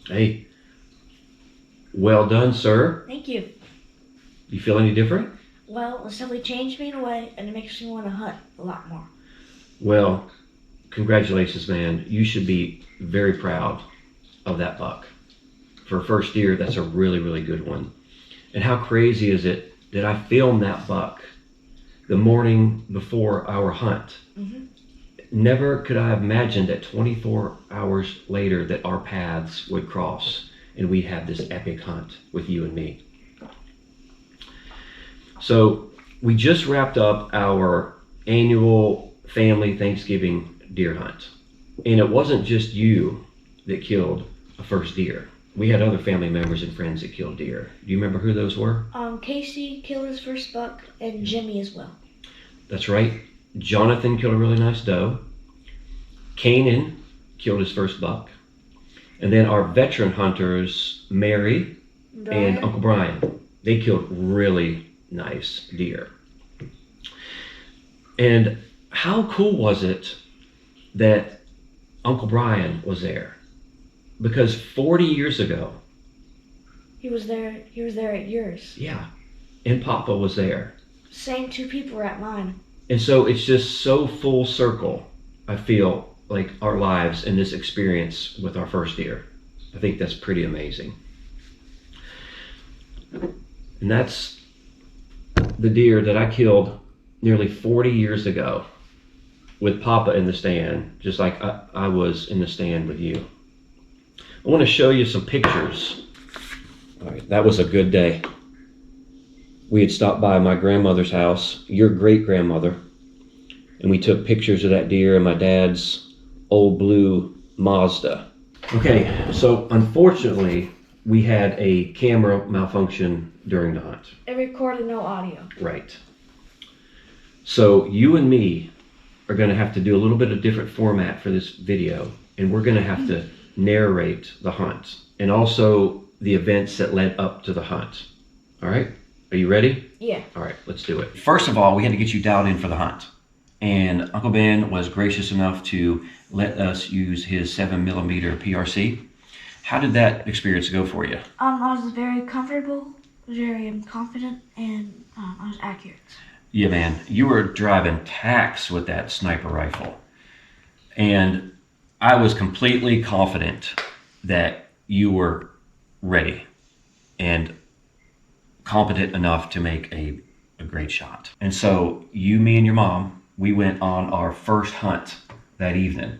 Hey, well done, sir. Thank you. You feel any different? Well, it's definitely changed me in a way, and it makes me want to hunt a lot more. Well, congratulations, man. You should be very proud of that buck. For a first deer, that's a really, really good one. And how crazy is it that I filmed that buck the morning before our hunt? Mm-hmm. Never could I have imagined that 24 hours later that our paths would cross and we'd have this epic hunt with you and me. So we just wrapped up our annual family Thanksgiving deer hunt. And it wasn't just you that killed a first deer. We had other family members and friends that killed deer. Do you remember who those were? Casey killed his first buck, and Jimmy as well. That's right. Jonathan killed a really nice doe. Kanan killed his first buck. And then our veteran hunters, Mary and Uncle Brian, they killed really nice deer. And how cool was it that Uncle Brian was there? Because 40 years ago, He was there at yours. yeah, and Papa was there. Same two people were at mine. And so it's just so full circle, I feel, like our lives and this experience with our first deer. I think that's pretty amazing. And that's the deer that I killed nearly 40 years ago with Papa in the stand, just like I was in the stand with you. I want to show you some pictures. All right, that was a good day. We had stopped by my grandmother's house, your great-grandmother, and we took pictures of that deer in my dad's old blue Mazda. Okay, so unfortunately, we had a camera malfunction during the hunt. It recorded no audio. Right. So you and me are going to have to do a little bit of different format for this video, and we're going to have to narrate the hunt and also the events that led up to the hunt. All right? Are you ready? Yeah. All right, let's do it. First of all, we had to get you dialed in for the hunt. And Uncle Ben was gracious enough to let us use his 7mm PRC. How did that experience go for you? I was very comfortable, very confident, and I was accurate. Yeah, man, you were driving tacks with that sniper rifle. And I was completely confident that you were ready and competent enough to make a great shot. And so you, me, and your mom, we went on our first hunt that evening.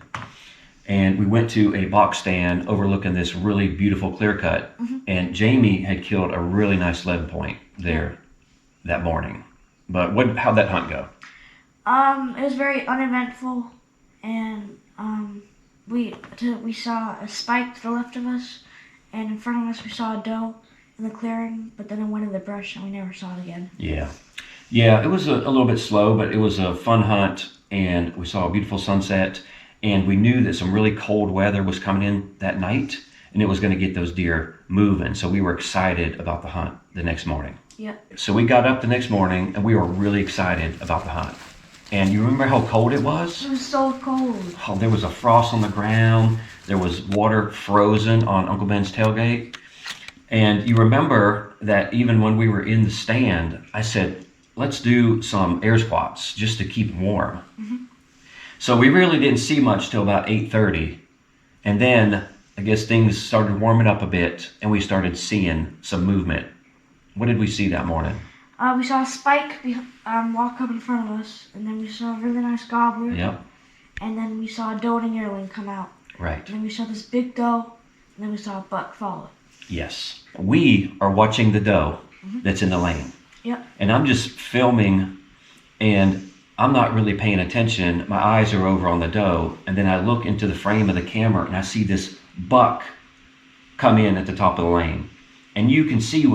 And we went to a box stand overlooking this really beautiful clear cut. Mm-hmm. And Jamie had killed a really nice lead point there that morning. But how'd that hunt go? It was very uneventful, and we saw a spike to the left of us, and in front of us we saw a doe in the clearing, but then it went in the brush and we never saw it again. Yeah, it was a little bit slow, but it was a fun hunt, and we saw a beautiful sunset, and we knew that some really cold weather was coming in that night, and it was going to get those deer moving, so we were excited about the hunt the next morning. Yep. So we got up the next morning, and we were really excited about the hunt. And you remember how cold it was? It was so cold. Oh, there was a frost on the ground. There was water frozen on Uncle Ben's tailgate. And you remember that even when we were in the stand, I said, let's do some air squats just to keep warm. Mm-hmm. So we really didn't see much till about 8:30. And then I guess things started warming up a bit, and we started seeing some movement. What did we see that morning? We saw a spike walk up in front of us, and then we saw a really nice gobbler. Yep. And then we saw a doe and a yearling come out. Right. And then we saw this big doe, and then we saw a buck follow. Yes. We are watching the doe that's in the lane. Yep. And I'm just filming, and I'm not really paying attention. My eyes are over on the doe, and then I look into the frame of the camera, and I see this buck come in at the top of the lane. And you can see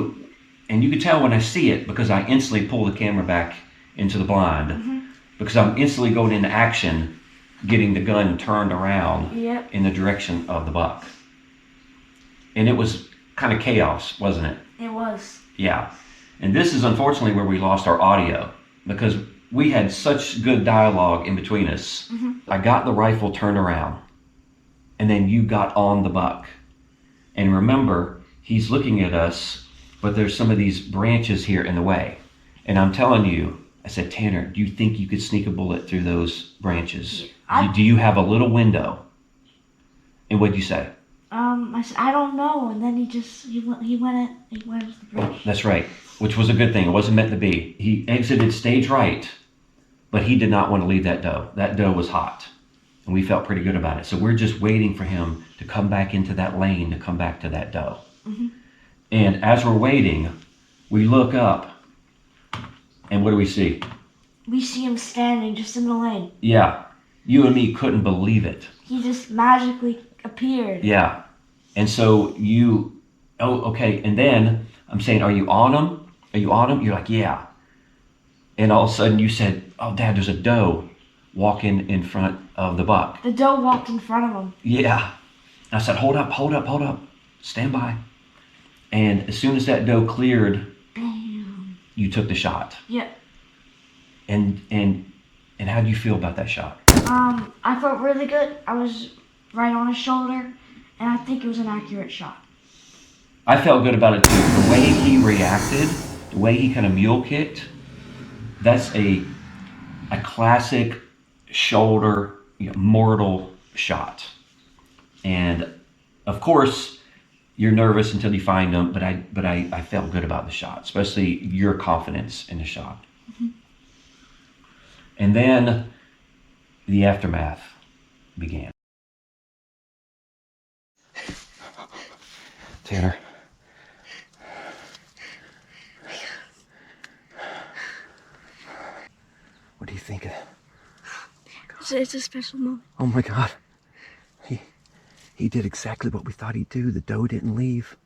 and you can tell when I see it because I instantly pull the camera back into the blind because I'm instantly going into action, getting the gun turned around in the direction of the buck. And it was kind of chaos, wasn't it? It was. Yeah. And this is unfortunately where we lost our audio because we had such good dialogue in between us. Mm-hmm. I got the rifle turned around, and then you got on the buck. And remember, he's looking at us, but there's some of these branches here in the way. And I'm telling you, I said, Tanner, do you think you could sneak a bullet through those branches? Do you have a little window? And what'd you say? I said, I don't know. And then he went to the bridge. That's right, which was a good thing. It wasn't meant to be. He exited stage right, but he did not want to leave that doe. That doe was hot, and we felt pretty good about it. So we're just waiting for him to come back into that lane to come back to that doe. Mm-hmm. And as we're waiting, we look up, and what do we see? We see him standing just in the lane. Yeah, you and me couldn't believe it. He just magically appeared. Yeah, and so okay, and then I'm saying, are you on him? Are you on him? You're like, yeah. And all of a sudden you said, oh, Dad, there's a doe walking in front of the buck. The doe walked in front of him. Yeah. I said, hold up. Stand by. And as soon as that doe cleared, Bam. You took the shot. Yep. And how do you feel about that shot? I felt really good. I was right on his shoulder, and I think it was an accurate shot. I felt good about it too. The way he reacted, the way he kind of mule kicked, that's a classic shoulder, mortal shot. And of course, you're nervous until you find them, but I felt good about the shot, especially your confidence in the shot. Mm-hmm. And then the aftermath began. Tanner. What do you think? It's a special moment. Oh my God. He did exactly what we thought he'd do. The doe didn't leave.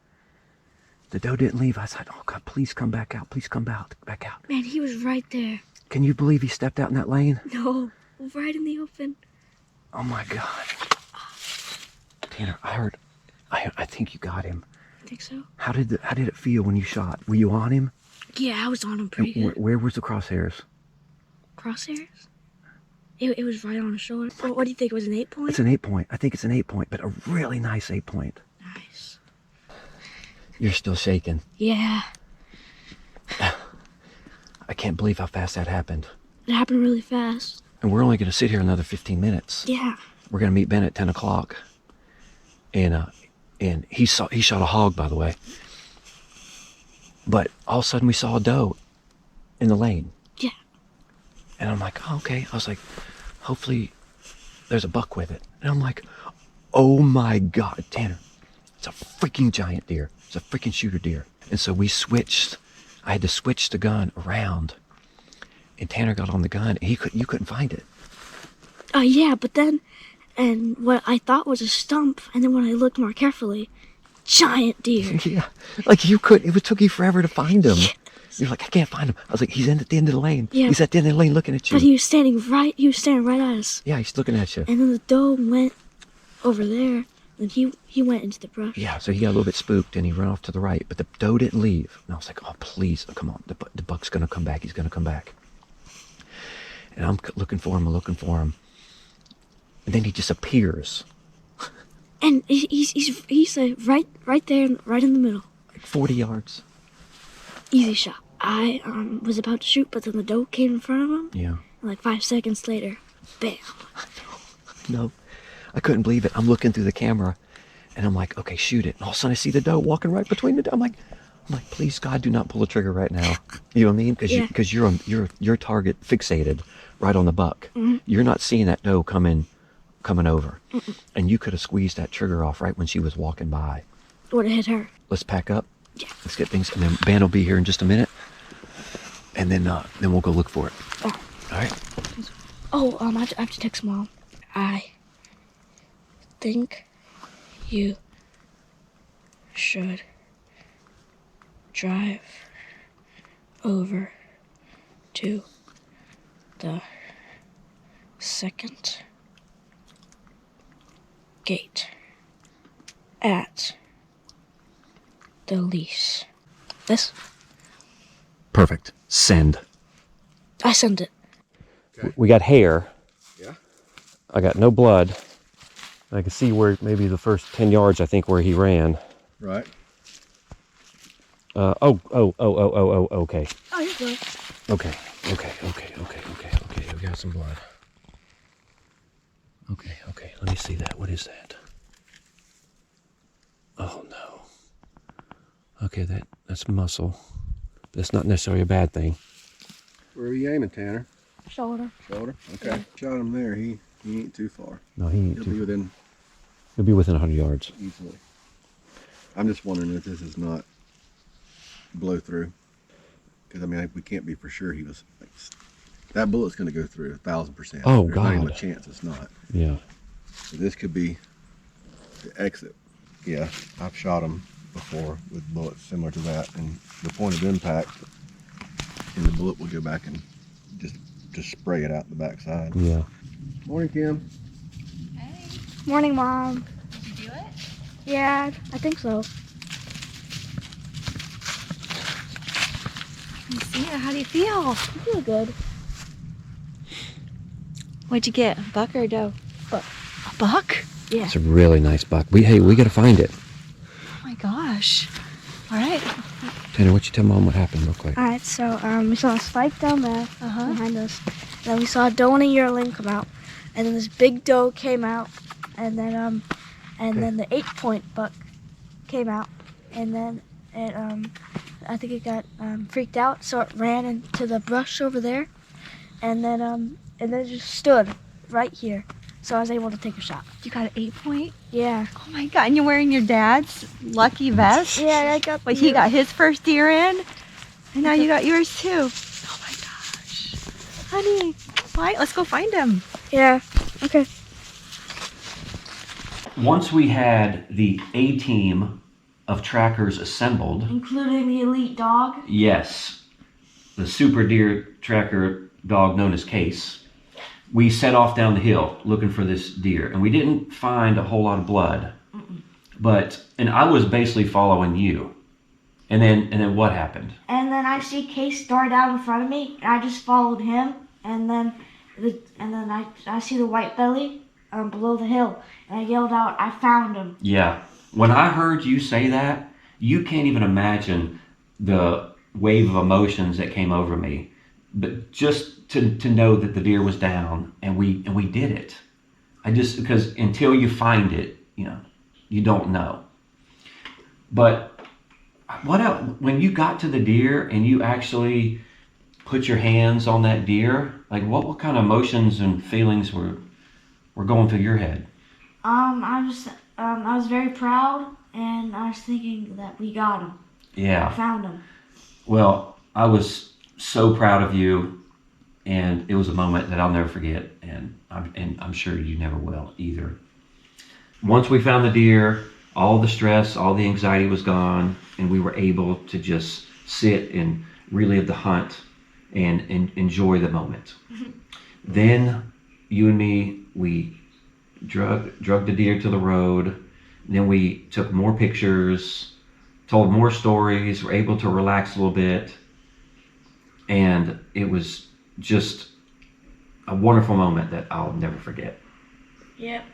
I said, oh God, please come back out. Please come back out. Man, he was right there. Can you believe he stepped out in that lane? No, right in the open. Oh my God. Tanner, I think you got him. I think so. How did it feel when you shot? Were you on him? Yeah, I was on him pretty good. Where was the crosshairs? Crosshairs? It was right on his shoulder. What do you think? It was an 8-point? It's an 8-point. I think it's an 8-point, but a really nice 8-point. Nice. You're still shaking. Yeah. I can't believe how fast that happened. It happened really fast. And we're only going to sit here another 15 minutes. Yeah. We're going to meet Ben at 10 o'clock. And he shot a hog, by the way. But all of a sudden we saw a doe in the lane. Yeah. And I'm like, oh, okay. I was like, hopefully there's a buck with it. And I'm like, oh my God, Tanner, it's a freaking giant deer. It's a freaking shooter deer. And so we switched. I had to switch the gun around. And Tanner got on the gun. And you couldn't find it. Yeah, but then, and what I thought was a stump, and then when I looked more carefully, giant deer. Yeah, like you couldn't. It took you forever to find him. Yeah. You're like, I can't find him. I was like, he's at the end of the lane. Yeah. He's at the end of the lane looking at you. But he was standing right at us. Yeah, he's looking at you. And then the doe went over there, and he went into the brush. Yeah, so he got a little bit spooked, and he ran off to the right. But the doe didn't leave. And I was like, oh, please, come on. The buck's going to come back. He's going to come back. And I'm looking for him. And then he just appears. And he's right there, right in the middle. Like 40 yards. Easy shot. I was about to shoot, but then the doe came in front of him. Yeah. And like 5 seconds later, bam. No, I couldn't believe it. I'm looking through the camera, and I'm like, okay, shoot it. And all of a sudden I see the doe walking right between the doe. I'm like, please God, do not pull the trigger right now. You know what I mean? Because you're target fixated right on the buck. Mm-hmm. You're not seeing that doe coming over. Mm-mm. And you could have squeezed that trigger off right when she was walking by. Would have hit her. Let's pack up. Yeah. Let's get things, and then Ben will be here in just a minute, and then we'll go look for it. Oh. All right. Oh, I have to text Mom. I think you should drive over to the second gate at the lease. This? Perfect. Send. I sent it. Okay. We got hair. Yeah. I got no blood. I can see where maybe the first 10 yards, I think, where he ran. right? Okay. Oh, you're good. Okay. We got some blood. Okay. Let me see that. What is that? Oh no. Okay, that's muscle. That's not necessarily a bad thing. Where are you aiming, Tanner? Shoulder. Shoulder? Okay. Shot him there. He ain't too far. No, he ain't He'll be within he'll be within 100 yards. easily. I'm just wondering if this is not blow through. Because, I mean, we can't be for sure he was... that bullet's going to go through 1,000%. Oh, There's not even God. a chance it's not. Yeah. So this could be the exit. Yeah, I've shot him before with bullets similar to that, and the point of impact, and the bullet will go back and just spray it out the backside. Yeah. Morning, Kim. Hey, Morning, Mom. did you do it? Yeah, I think so. Lucia, how do you feel? I feel good. What'd you get? A buck or a doe? Buck. A buck? Yeah. It's a really nice buck. We got to find it. Oh my gosh. All right. Tanner, why don't you tell Mom what happened real quick? All right, so we saw a spike down there Uh-huh. behind us. Then we saw a doe and a yearling come out, and then this big doe came out, and then the 8-point buck came out, and then it I think it got freaked out, so it ran into the brush over there, and then it just stood right here, so I was able to take a shot. You got an 8-point? Yeah. Oh my god, and you're wearing your dad's lucky vest? Yeah, I got. Like he got his first deer in, and now you got yours too. Oh my gosh. Honey, why? Let's go find him. Yeah. Okay. Once we had the A team of trackers assembled, Including the elite dog. yes, the super deer tracker dog known as Case, we set off down the hill looking for this deer, and we didn't find a whole lot of blood. And I was basically following you. And then what happened? And then I see Case dart out in front of me, and I just followed him. And then I see the white belly below the hill, and I yelled out, "I found him!" Yeah. When I heard you say that, you can't even imagine the wave of emotions that came over me. But just to know that the deer was down and we did it. Because until you find it, you don't know. But what else? When you got to the deer and you actually put your hands on that deer, like what kind of emotions and feelings were going through your head? I was very proud, and I was thinking that we got him. I Yeah. found him. Well, I was so proud of you, and it was a moment that I'll never forget, and I'm sure you never will either. Once we found the deer, all the stress, all the anxiety was gone, and we were able to just sit and relive the hunt and enjoy the moment. Then you and me, we drug the deer to the road. Then we took more pictures, told more stories, were able to relax a little bit. And it was just a wonderful moment that I'll never forget. Yep.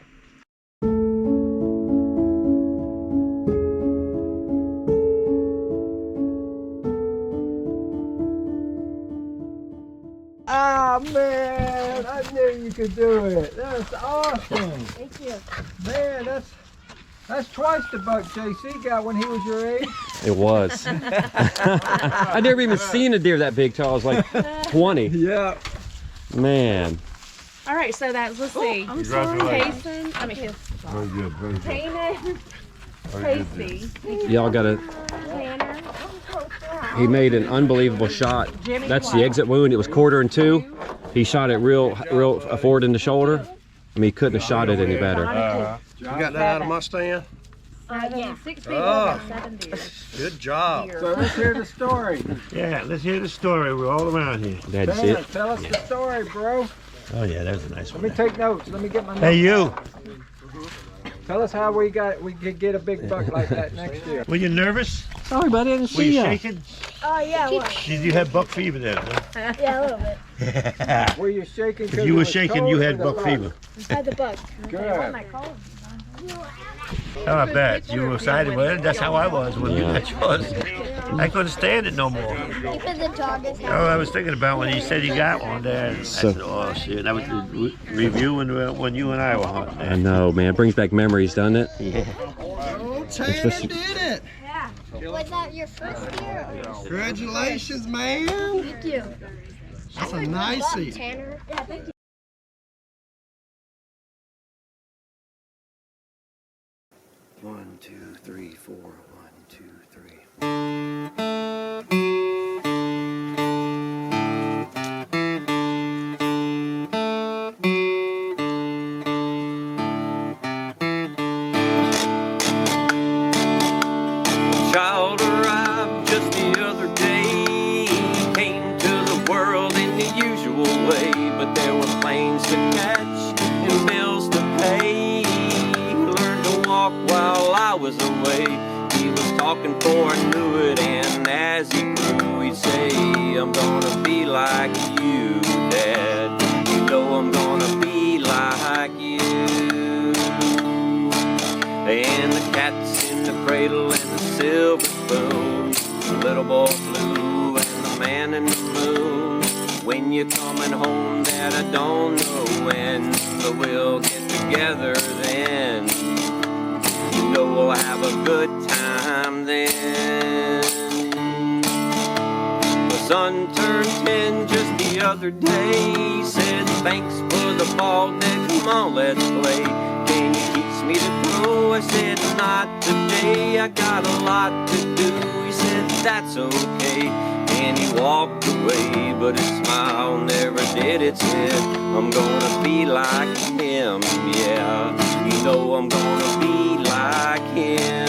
Ah, man, I knew you could do it. That's awesome. Thank you. Man, that's twice the buck JC got when he was your age. It was. I never even seen a deer that big till I was like 20. Yeah. Man. All right, so that's, let's see. I'm sorry. Jason, I mean, Very good, very good. Kanan, Casey, Y'all gotta, Tanner, he made an unbelievable shot. That's the exit wound. It was 1/4 2. He shot it real forward in the shoulder. I mean, he couldn't have shot it any better. You got that out of my stand? yeah, 6 people, Oh. 7 deer. Good job. So let's hear the story. Yeah, let's hear the story. We're all around here. That's Tanner, it. tell us the story, bro. Oh yeah, that's a nice Let one. me take notes. Let me get my notes. Hey you, Tell us how we could get a big buck like that next year. were you nervous? Sorry, but I didn't Were see you ya. shaking? Oh yeah, well, Did you have buck fever then? Huh? yeah, a little bit. Were you shaking? If you were it was shaking, cold you or had the buck buck? fever. Inside the bug. Good. Oh, I bet. You were excited. Well, that's how I was when you got yours. I couldn't stand it no more. Oh, I was thinking about when you said you got one there. And I said, oh, shit. I was reviewing when you and I were hunting. I know, man. It brings back memories, doesn't it? Yeah. Oh, Tanner did it. Was that your first year? Congratulations, man. Thank you. That's a nicey. Tanner. Yeah, thank you. One, two, three, four. 1, 2, 3. Child arrived just the other day. Came to the world in the usual way, but there were planes to catch and bills to pay. He learned to walk while I was away. He was talking before I knew it, and as he grew, he'd say, I'm gonna be like you, Dad. You know I'm gonna be like you. And the cat's in the cradle and the silver spoon, the little boy blue and the man in the moon. When you're coming home, Dad, I don't know when, but we'll get together then. You know we'll have a good time then. My son turned 10 just the other day. He said, thanks for the ball, Dad, come on, let's play. Can you teach me to throw? I said, not today, I got a lot to do. He said, that's okay, and he walked away, but his smile never did its hit. I'm gonna be like him, yeah. You know I'm gonna be like him.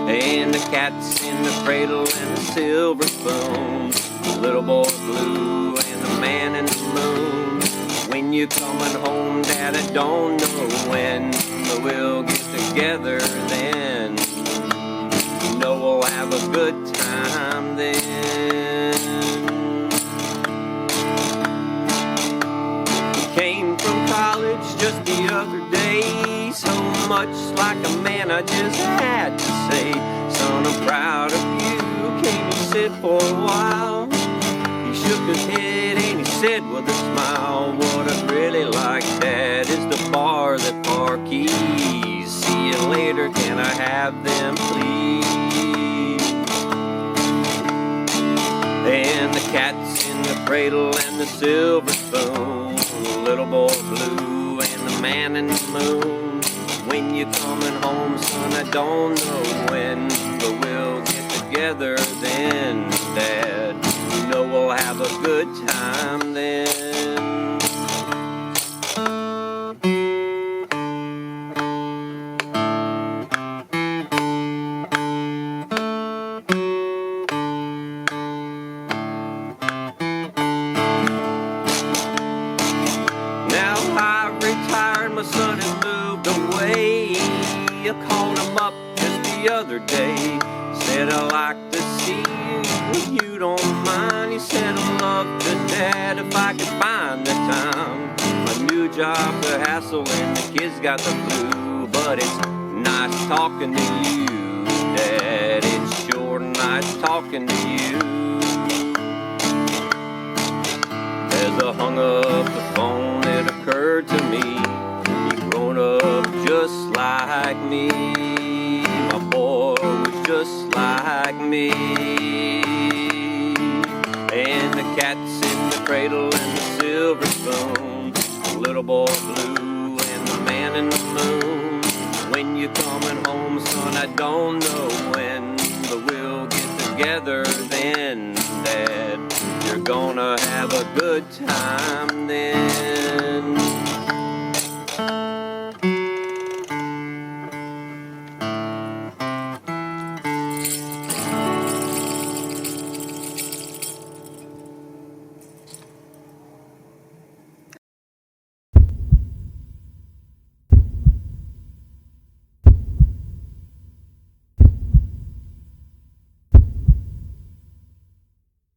And the cat's in the cradle and the silver spoon, the little boy blue and the man in the moon. When you're coming home, Dad, I don't know when, but we'll get together then. You know we'll have a good time then. He came from college just the other day, so much like a man I just had to say, son, I'm proud of you. Can you sit for a while? He shook his head and he said with a smile, what I'd really like, Dad, is the bar that Parkees. See you later, can I have them, please? And the cat's in the cradle and the silver spoon, the little boy blue and the man in the moon. When you're coming home, son, I don't know when, but we'll get together then, Dad. You know we'll have a good time then. Now I retired, my son has moved away. I called him up just the other day. Said I'd like to see you if you don't mind. He said I'd love to, Dad, if I could find the time. My new job's a hassle and the kids got the flu, but it's nice talking to you, Dad. It's sure nice talking to you. As I hung up the phone, it occurred to me, you've grown up just like me. My boy was just like me. And the cat's in the cradle and the silver spoon, the little boy blue and the man in the moon. When you're coming home, son, I don't know when, but we'll get together then, Dad. You're gonna have a good time then.